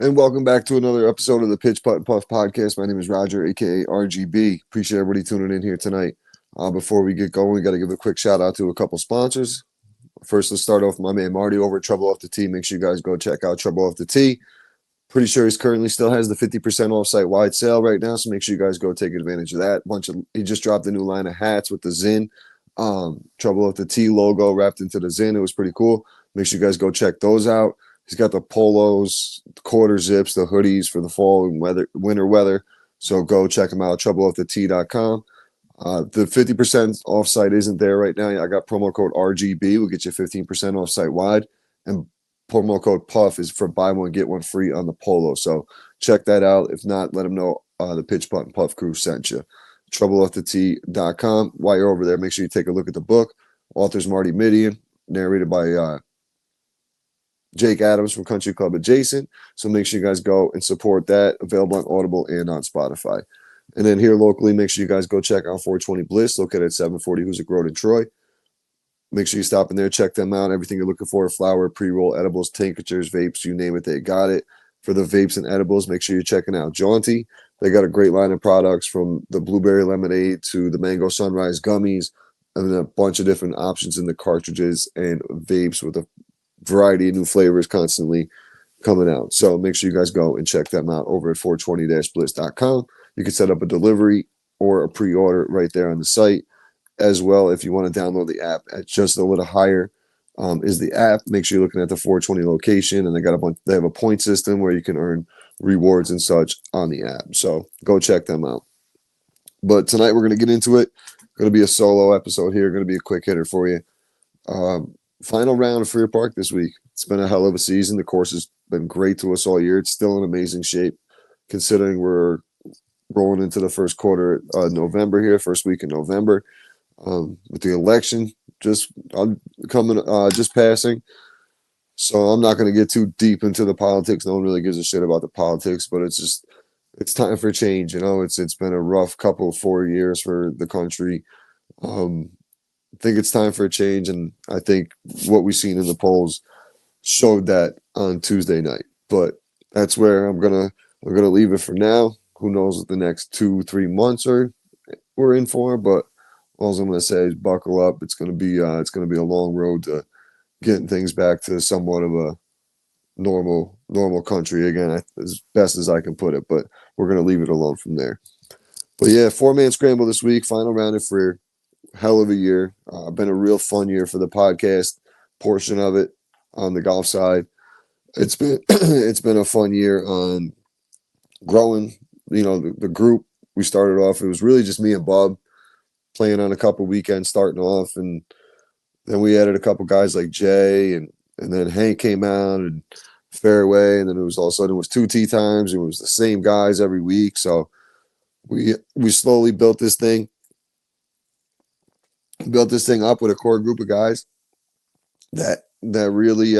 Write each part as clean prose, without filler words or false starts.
And welcome back to another episode of the Pitch Putt and Puff podcast. My name is Roger, aka RGB. Appreciate everybody tuning in here tonight. Before we get going, we got to give a quick shout out to a couple sponsors. First, let's start off with my man Marty over at Trouble Off the Tee. Make sure you guys go check out Trouble Off the Tee. Pretty sure he's currently still has the 50% off site wide sale right now, so make sure you guys go take advantage of that. He just dropped a new line of hats with the Zin Trouble Off the Tee logo wrapped into the Zin. It was pretty cool. Make sure you guys go check those out. He's got the polos, the quarter zips, the hoodies for the fall and winter weather. So go check him out, troubleoffthetee.com. The 50% off site isn't there right now. I got promo code RGB. We'll get you 15% off site wide. And promo code PUFF is for buy one, get one free on the polo. So check that out. If not, let them know the Pitch Putt and Puff crew sent you. Troubleoffthetee.com. While you're over there, make sure you take a look at the book. Author's Marty Midian, narrated by Jake Adams from Country Club Adjacent. So make sure you guys go and support that. Available on Audible and on Spotify. And then here locally, make sure you guys go check out 420 Bliss, located at 740 Hoosick Road in Troy. Make sure you stop in there, check them out. Everything you're looking for, flour, pre-roll, edibles, tinctures, vapes, you name it, they got it. For the vapes and edibles, make sure you're checking out Jaunty. They got a great line of products from the blueberry lemonade to the mango sunrise gummies and a bunch of different options in the cartridges and vapes with a variety of new flavors constantly coming out. So make sure you guys go and check them out over at 420-bliss.com. You can set up a delivery or a pre-order right there on the site. As well, if you want to download the app at just a little higher, is the app. Make sure you're looking at the 420 location, and they have a point system where you can earn rewards and such on the app. So go check them out. But tonight we're going to get into it. Going to be a solo episode here. Going to be a quick hitter for you. Final round of Frear Park this week. It's been a hell of a season. The course has been great to us all year. It's still in amazing shape, considering we're rolling into the first quarter November here, first week in November. With the election just passing. So I'm not going to get too deep into the politics. No one really gives a shit about the politics, but it's time for change. It's been a rough couple of 4 years for the country. I think it's time for a change, and I think what we've seen in the polls showed that on Tuesday night. But that's where I'm gonna leave it for now. Who knows what the next 2-3 months we're in for, but all I'm going to say is buckle up. It's going to be a long road to getting things back to somewhat of a normal country again, as best as I can put it. But we're going to leave it alone from there. But yeah, 4-man scramble this week, final round of Frear. Hell of a year. Been a real fun year for the podcast portion of it on the golf side. It's been a fun year on growing. The group we started off. It was really just me and Bob playing on a couple weekends starting off, and then we added a couple guys like Jay, and then Hank came out and Fairway, and then it was all of a sudden it was 2 tee times. It was the same guys every week. So we slowly built this thing up with a core group of guys that really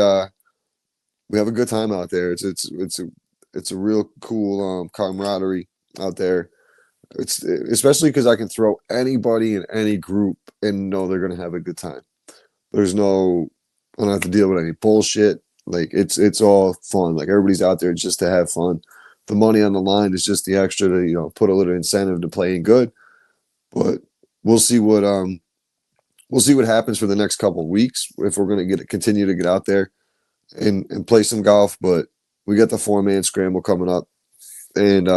we have a good time out there. It's a real cool camaraderie out there. It's especially because I can throw anybody in any group and know they're going to have a good time. I don't have to deal with any bullshit. Like it's all fun. Like everybody's out there just to have fun. The money on the line is just the extra to, put a little incentive to playing good. But we'll see what happens for the next couple of weeks if we're going to continue to get out there and play some golf. But we got the 4-man scramble coming up. And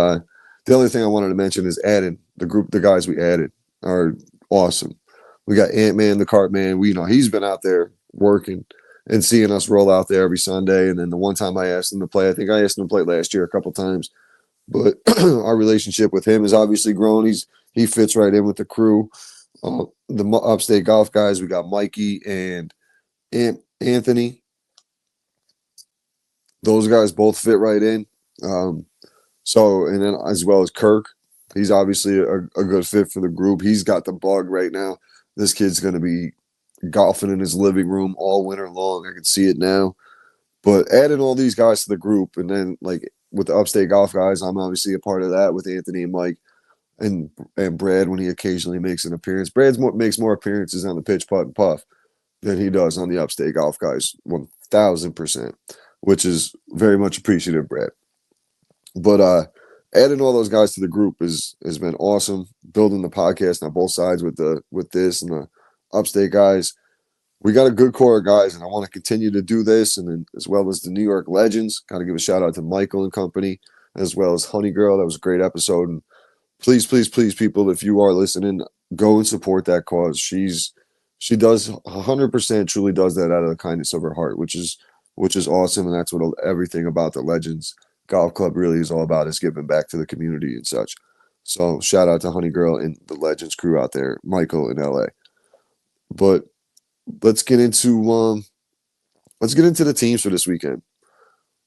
the other thing I wanted to mention is the guys we added are awesome. We got Ant-Man, the Cart Man. He's been out there working and seeing us roll out there every Sunday. And then the one time I asked him to play, I think I asked him to play last year a couple times. But our relationship with him has obviously grown. He fits right in with the crew. The Upstate Golf guys, we got Mikey and Anthony. Those guys both fit right in. So, and then as well as Kirk, he's obviously a good fit for the group. He's got the bug right now. This kid's going to be golfing in his living room all winter long. I can see it now. But adding all these guys to the group, and then like with the Upstate Golf guys, I'm obviously a part of that with Anthony and Mike and Brad when he occasionally makes an appearance. Makes more appearances on the Pitch Putt and Puff than he does on the Upstate Golf guys, 1,000%, which is very much appreciative, Brad. But adding all those guys to the group has been awesome. Building the podcast on both sides with this and the upstate guys. We got a good core of guys, and I want to continue to do this, and then as well as the New York Legends. Got to give a shout out to Michael and company, as well as Honey Girl. That was a great episode, and please, please, please, people, if you are listening, go and support that cause. She does 100% truly does that out of the kindness of her heart, which is awesome, and that's what everything about the Legends Golf Club really is all about, is giving back to the community and such. So shout out to Honey Girl and the Legends crew out there, Michael in LA. But let's get into the teams for this weekend.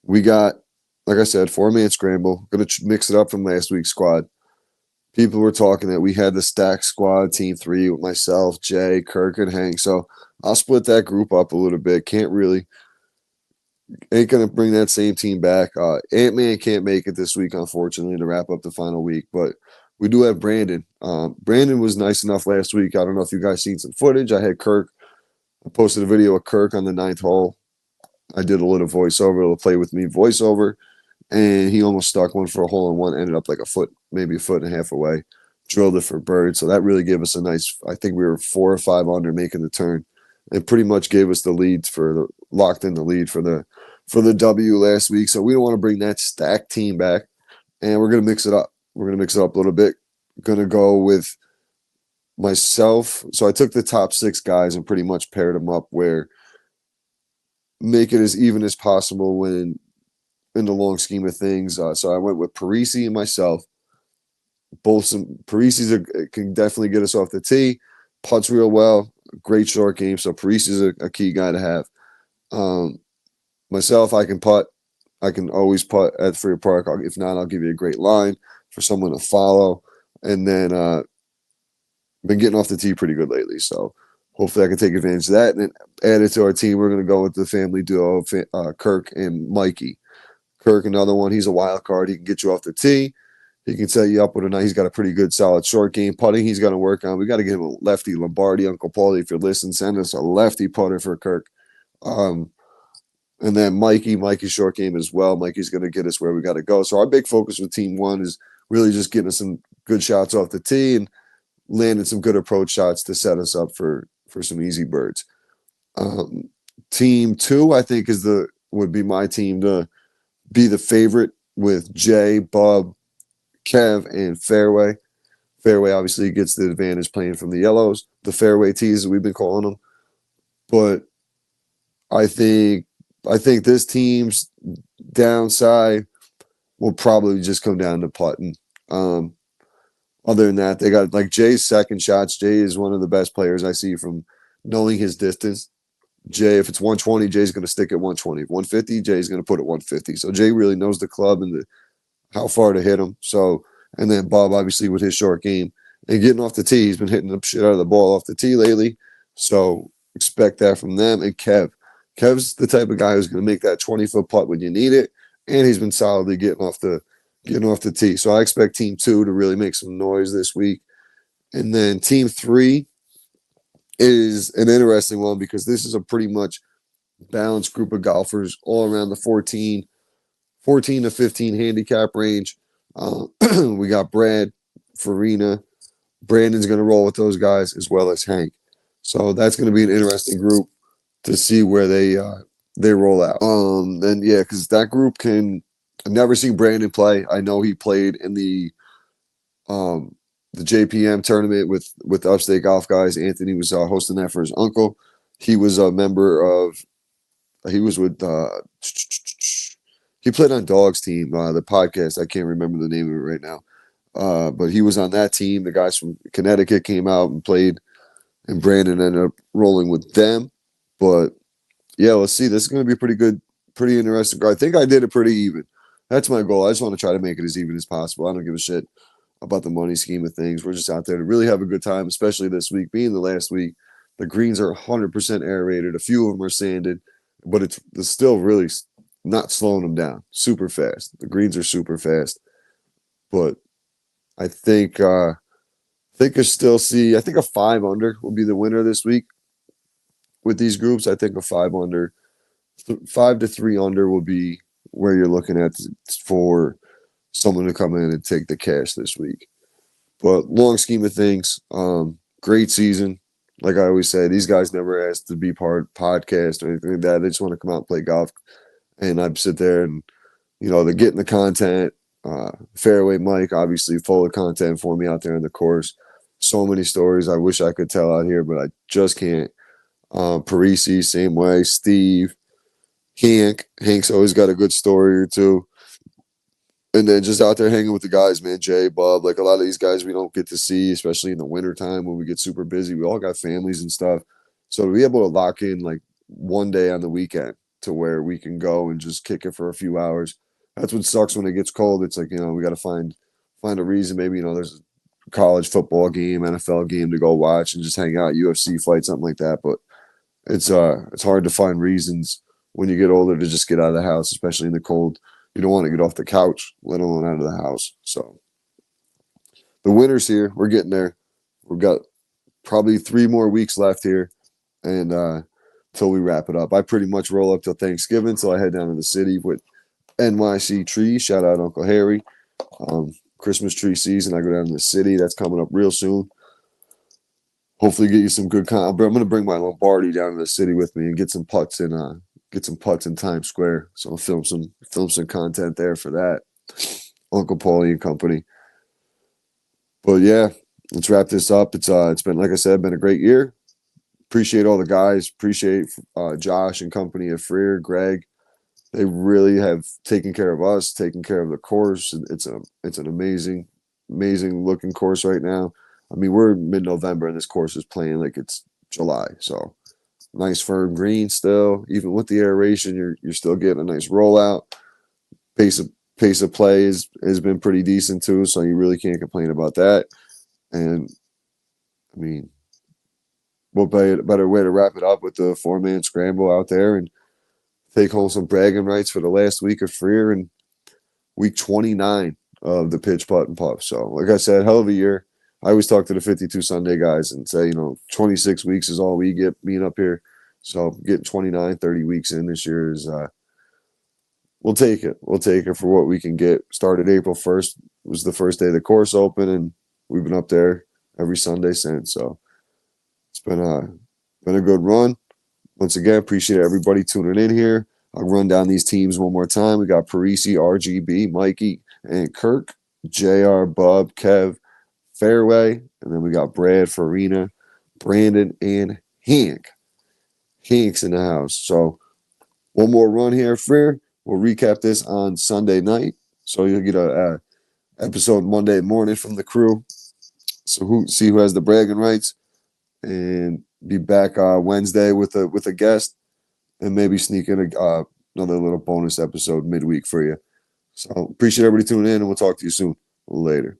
We got, like I said, 4-man scramble. Going to mix it up from last week's squad. People were talking that we had the stack squad, team 3, with myself, Jay, Kirk, and Hank. So I'll split that group up a little bit. Ain't going to bring that same team back. Ant-Man can't make it this week, unfortunately, to wrap up the final week. But we do have Brandon. Brandon was nice enough last week. I don't know if you guys seen some footage. I had Kirk. I posted a video of Kirk on the 9th hole. I did a little voiceover, a play with me voiceover, and he almost stuck one for a hole in one, ended up like maybe a foot and a half away, drilled it for bird. So that really gave us a nice, I think we were 4 or 5 under making the turn, and pretty much gave us the lead locked in the lead for the W last week. So we don't want to bring that stacked team back, and we're going to mix it up. We're going to mix it up a little bit. Going to go with myself. So I took the top 6 guys and pretty much paired them up where make it as even as possible when in the long scheme of things. So I went with Parisi and myself. Parisi's can definitely get us off the tee. Putts real well. Great short game. So Parisi's a key guy to have. Myself, I can putt. I can always putt at Frear Park. If not, I'll give you a great line for someone to follow. And then been getting off the tee pretty good lately. So hopefully I can take advantage of that. And then add it to our team. We're going to go with the family duo, Kirk and Mikey. Kirk, another one. He's a wild card. He can get you off the tee. He can set you up with a night. He's got a pretty good, solid short game. Putting, he's going to work on. We got to get him a lefty. Lombardi, Uncle Paulie, if you're listening, send us a lefty putter for Kirk. And then Mikey's short game as well. Mikey's going to get us where we got to go. So our big focus with Team 1 is really just getting us some good shots off the tee and landing some good approach shots to set us up for some easy birds. Team 2, I think, would be my team to be the favorite with Jay, Bub, Kev, and Fairway. Fairway obviously gets the advantage playing from the yellows, the fairway tees that we've been calling them. But I think this team's downside will probably just come down to putting. Other than that, they got like Jay's second shots. Jay is one of the best players I see from knowing his distance. Jay, if it's 120, Jay's going to stick at 120. 150, Jay's going to put it 150. So Jay really knows the club and how far to hit him. So, and then Bob, obviously, with his short game and getting off the tee, he's been hitting the shit out of the ball off the tee lately. So expect that from them. And Kev's the type of guy who's going to make that 20-foot putt when you need it, and he's been solidly getting off the tee. So I expect Team 2 to really make some noise this week. And then Team 3 is an interesting one because this is a pretty much balanced group of golfers all around the 14 to 15 handicap range. We got Brad, Farina. Brandon's going to roll with those guys as well as Hank. So that's going to be an interesting group to see where they roll out. Then yeah, because that group I've never seen Brandon play. I know he played in the JPM tournament with Upstate Golf guys. Anthony was hosting that for his uncle. He was a member of. He was with. He played on Dog's team, the podcast. I can't remember the name of it right now. But he was on that team. The guys from Connecticut came out and played, and Brandon ended up rolling with them. But yeah, let's see. This is going to be pretty good, pretty interesting. I think I did it pretty even. That's my goal. I just want to try to make it as even as possible. I don't give a shit about the money scheme of things. We're just out there to really have a good time, especially this week being the last week. The greens are 100% aerated. A few of them are sanded, but it's still really not slowing them down super fast. The greens are super fast, but I think I think a 5 under will be the winner this week with these groups. I think a 5 to 3 under will be where you're looking at for someone to come in and take the cash this week. But long scheme of things, great season. Like I always say, these guys never asked to be part podcast or anything like that. They just want to come out and play golf. And I sit there and, they're getting the content. Fairway Mike, obviously, full of content for me out there in the course. So many stories I wish I could tell out here, but I just can't. Parisi, same way. Steve, Hank's always got a good story or two. And then just out there hanging with the guys, man, Jay, Bob, like a lot of these guys we don't get to see, especially in the wintertime when we get super busy. We all got families and stuff. So to be able to lock in like one day on the weekend to where we can go and just kick it for a few hours. That's what sucks when it gets cold. It's like, we got to find a reason. Maybe, there's a college football game, NFL game to go watch and just hang out, UFC fight, something like that. But it's hard to find reasons when you get older to just get out of the house, especially in the cold. You don't want to get off the couch, let alone out of the house. So the winter's here. We're getting there. We've got probably 3 more weeks left here, and till we wrap it up. I pretty much roll up till Thanksgiving, so I head down to the city with NYC trees. Shout out Uncle Harry. Christmas tree season. I go down to the city. That's coming up real soon. Hopefully, get you some good content. I'm going to bring my Lombardi down to the city with me and get some putts in Times Square. So I'll film some content there for that. Uncle Paulie and company. But yeah, let's wrap this up. It's been, like I said, been a great year. Appreciate all the guys. Appreciate Josh and company at Frear, Greg. They really have taken care of us, taken care of the course. It's an amazing looking course right now. I mean, we're mid-November and this course is playing like it's July. So nice firm green still. Even with the aeration, you're still getting a nice rollout. Pace of play has been pretty decent too, so you really can't complain about that. And I mean, what better way to wrap it up with the 4-man scramble out there and take home some bragging rights for the last week of Frear and week 29 of the Pitch Putt and Puff. So, like I said, hell of a year. I always talk to the 52 Sunday guys and say, 26 weeks is all we get being up here. So getting 29, 30 weeks in this year is, we'll take it. We'll take it for what we can get. Started April 1st was the first day the course opened, and we've been up there every Sunday since. So it's been a good run. Once again, appreciate everybody tuning in here. I'll run down these teams one more time. We got Parisi, RGB, Mikey, and Kirk, JR, Bub, Kev, Fairway, and then we got Brad, Farina, Brandon, and Hank. Hank's in the house. So one more run here, Frear. We'll recap this on Sunday night. So you'll get a episode Monday morning from the crew. So see who has the bragging rights, and be back Wednesday with a guest, and maybe sneak in another little bonus episode midweek for you. So appreciate everybody tuning in, and we'll talk to you soon. Later.